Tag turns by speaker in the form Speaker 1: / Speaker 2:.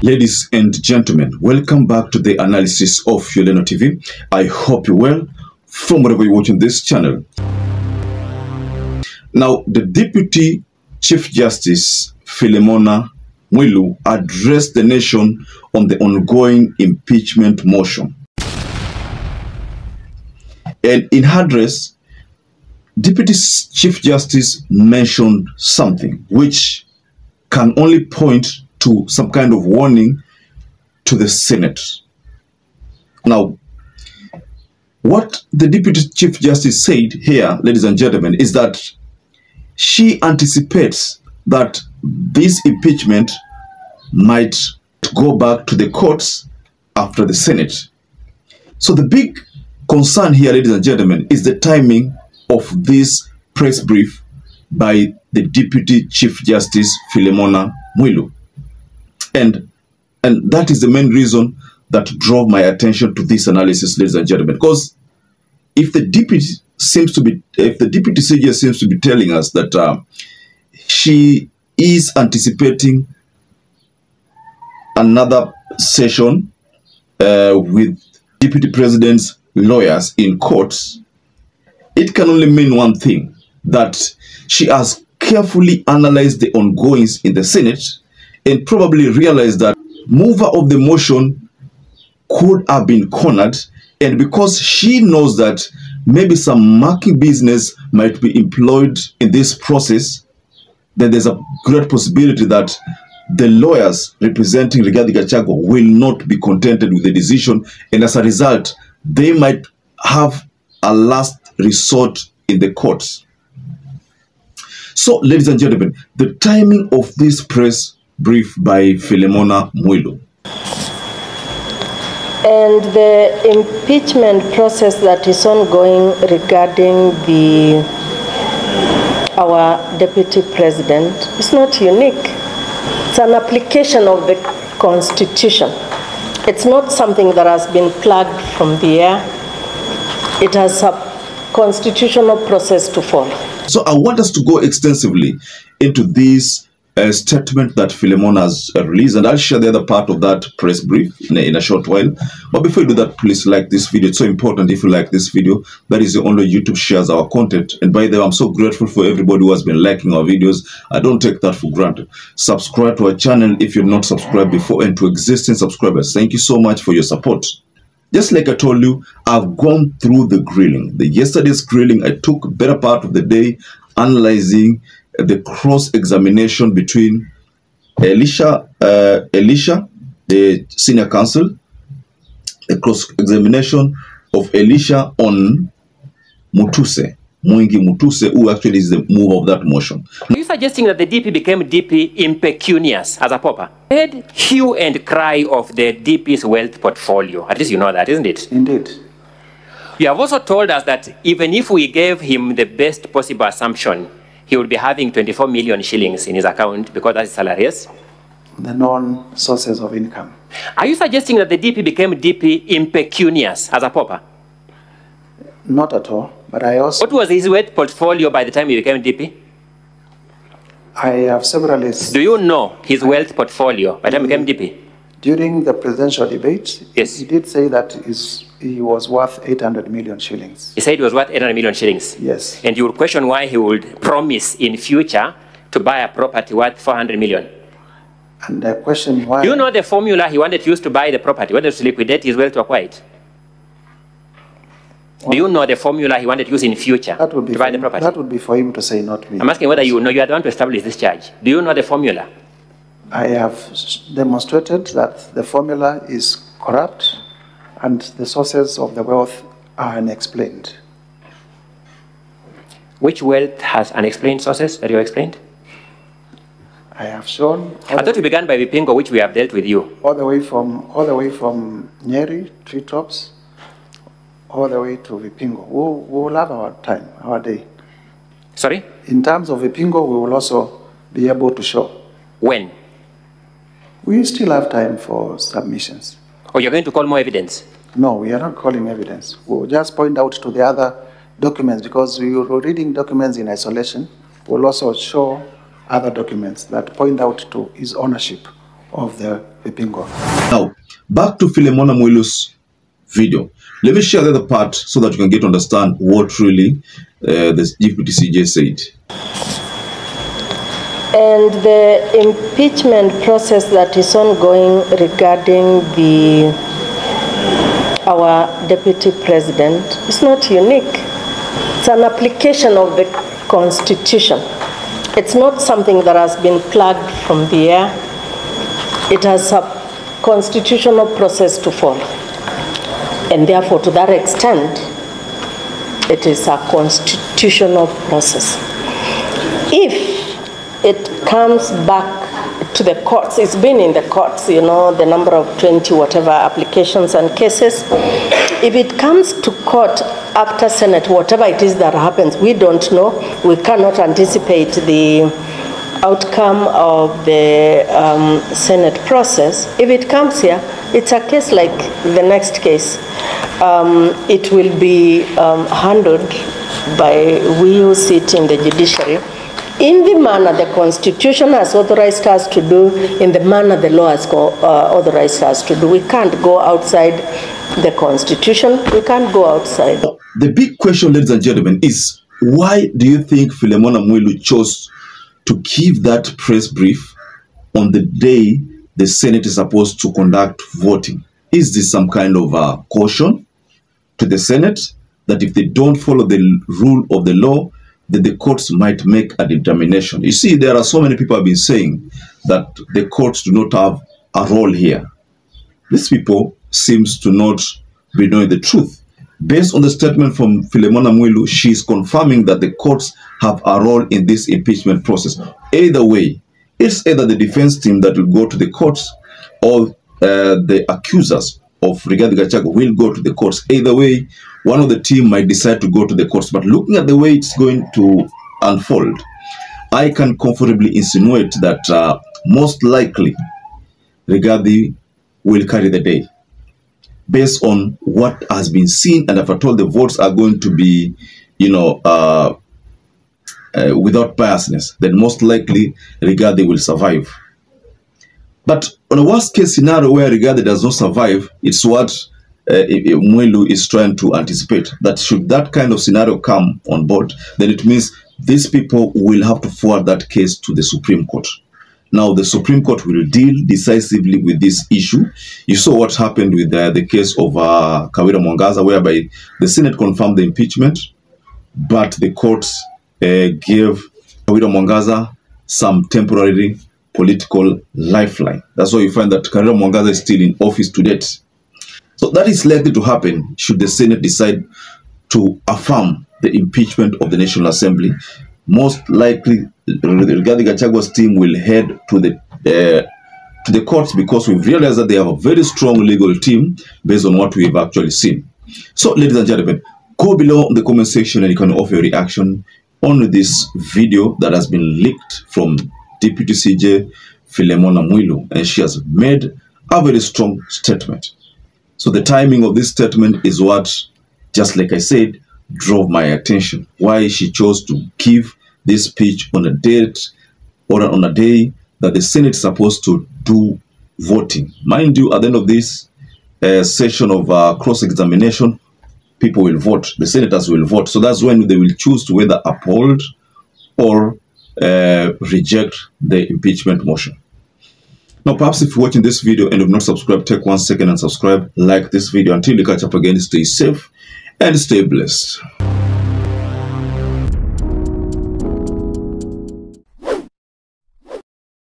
Speaker 1: Ladies and gentlemen, welcome back to the analysis of YOLENO TV. I hope you're well from wherever you're watching this channel. Now, the Deputy Chief Justice Philemona MWILU addressed the nation on the ongoing impeachment motion. And in her address, Deputy Chief Justice mentioned something which can only point to some kind of warning to the Senate. Now, what the Deputy Chief Justice said here, ladies and gentlemen, is that she anticipates that this impeachment might go back to the courts after the Senate. So the big concern here, ladies and gentlemen, is the timing of this press brief by the Deputy Chief Justice Philemona MWILU. And that is the main reason that drove my attention to this analysis, ladies and gentlemen. Because if the deputy CJ seems to be telling us that she is anticipating another session with deputy president's lawyers in courts, it can only mean one thing: that she has carefully analyzed the ongoings in the Senate and probably realized that mover of the motion could have been cornered, and because she knows that maybe some marking business might be employed in this process, then there's a great possibility that the lawyers representing Gachagua will not be contented with the decision, and as a result, they might have a last resort in the courts. So, ladies and gentlemen, the timing of this press brief by Philemona MWILU.
Speaker 2: And the impeachment process that is ongoing regarding our deputy president is not unique. It's an application of the Constitution. It's not something that has been plugged from the air. It has a constitutional process to follow.
Speaker 1: So I want us to go extensively into this statement that Philemona has released, and I'll share the other part of that press brief in a short while. But before you do that, please like this video. It's so important. If you like this video, that is the only YouTube shares our content. And by the way, I'm so grateful for everybody who has been liking our videos. I don't take that for granted. Subscribe to our channel if you've not subscribed before, and to existing subscribers, thank you so much for your support. Just like I told you, I've gone through the grilling. Yesterday's grilling, I took a better part of the day analyzing the cross-examination between Elisha, the senior counsel, the cross-examination of Elisha on Mutuse, who actually is the mover of that motion.
Speaker 3: Are you suggesting that the DP became DP impecunious as a pauper? Heard hue and cry of the DP's wealth portfolio. At least you know that, isn't it?
Speaker 4: Indeed.
Speaker 3: You have also told us that even if we gave him the best possible assumption, he would be having 24 million shillings in his account because that's his salary, yes?
Speaker 4: The known sources of income.
Speaker 3: Are you suggesting that the DP became DP impecunious as a pauper?
Speaker 4: Not at all, but I also...
Speaker 3: What was his wealth portfolio by the time he became DP?
Speaker 4: I have several lists.
Speaker 3: Do you know his wealth portfolio by the time he became DP?
Speaker 4: During the presidential debate,
Speaker 3: yes,
Speaker 4: he did say that he was worth 800 million shillings.
Speaker 3: He said he was worth 800 million shillings?
Speaker 4: Yes.
Speaker 3: And you would question why he would promise in future to buy a property worth 400 million.
Speaker 4: And I question why...
Speaker 3: Do you know the formula he wanted to use to buy the property? He wanted to liquidate his wealth to acquire it? Do you know the formula he wanted to use in future
Speaker 4: that would be
Speaker 3: to buy the property?
Speaker 4: That would be for him to say, not me.
Speaker 3: I'm asking whether you know. You are the one to establish this charge. Do you know the formula?
Speaker 4: I have demonstrated that the formula is corrupt and the sources of the wealth are unexplained.
Speaker 3: Which wealth has unexplained sources that you explained?
Speaker 4: I have shown...
Speaker 3: I thought you began by Vipingo, which we have dealt with you.
Speaker 4: All the way from Nyeri, treetops, all the way to Vipingo. We will have our time, our day.
Speaker 3: Sorry?
Speaker 4: In terms of Vipingo, we will also be able to show.
Speaker 3: When?
Speaker 4: We still have time for submissions.
Speaker 3: Or you're going to call more evidence?
Speaker 4: No, we are not calling evidence. We'll just point out to the other documents, because we were reading documents in isolation. We'll also show other documents that point out to his ownership of the Vipingo.
Speaker 1: Now, back to Philemona MWILU's video. Let me share the other part so that you can get to understand what really the Deputy CJ said.
Speaker 2: And the impeachment process that is ongoing regarding our deputy president is not unique. It's an application of the Constitution. It's not something that has been plugged from the air. It has a constitutional process to follow. And therefore, to that extent, it is a constitutional process. If it comes back to the courts, it's been in the courts, you know, the number of 20 whatever applications and cases. If it comes to court after Senate, whatever it is that happens, we don't know. We cannot anticipate the outcome of the Senate process. If it comes here, it's a case like the next case. It will be handled by we who sit in the judiciary in the manner the Constitution has authorized us to do, in the manner the law has authorized us to do. We can't go outside the Constitution. We can't go outside.
Speaker 1: The big question, ladies and gentlemen, is why do you think Philemona MWILU chose to give that press brief on the day the Senate is supposed to conduct voting? Is this some kind of caution to the Senate that if they don't follow the rule of the law, that the courts might make a determination? You see, there are so many people have been saying that the courts do not have a role here. These people seems to not be knowing the truth. Based on the statement from Philemona MWILU, she is confirming that the courts have a role in this impeachment process. Either way, it's either the defense team that will go to the courts or the accusers of Gachagua will go to the courts. Either way, one of the team might decide to go to the courts. But looking at the way it's going to unfold, I can comfortably insinuate that most likely Rigathi will carry the day. Based on what has been seen, and if at all the votes are going to be, you know, without biasness, then most likely Rigathi will survive. But on a worst case scenario where Rigathi does not survive, it's what MWILU is trying to anticipate. That should that kind of scenario come on board, then it means these people will have to forward that case to the Supreme Court. Now, the Supreme Court will deal decisively with this issue. You saw what happened with the case of Kawira Mwangaza, whereby the Senate confirmed the impeachment, but the courts gave Kawira Mwangaza some temporary political lifeline. That's why you find that Kawira Mwangaza is still in office to date. So that is likely to happen should the Senate decide to affirm the impeachment of the National Assembly. Most likely, Rigathi Gachagua's team will head to the courts, because we've realized that they have a very strong legal team based on what we've actually seen. So, ladies and gentlemen, go below in the comment section and you can offer your reaction on this video that has been leaked from Deputy CJ Philemona MWILU, and she has made a very strong statement. So the timing of this statement is what, just like I said, drove my attention. Why she chose to give this speech on a date or on a day that the Senate is supposed to do voting. Mind you, at the end of this session of cross-examination, people will vote. The senators will vote. So that's when they will choose to whether uphold or reject the impeachment motion. Now, perhaps if you're watching this video and you've not subscribed, take 1 second and subscribe, like this video. Until we catch up again, stay safe and stay blessed.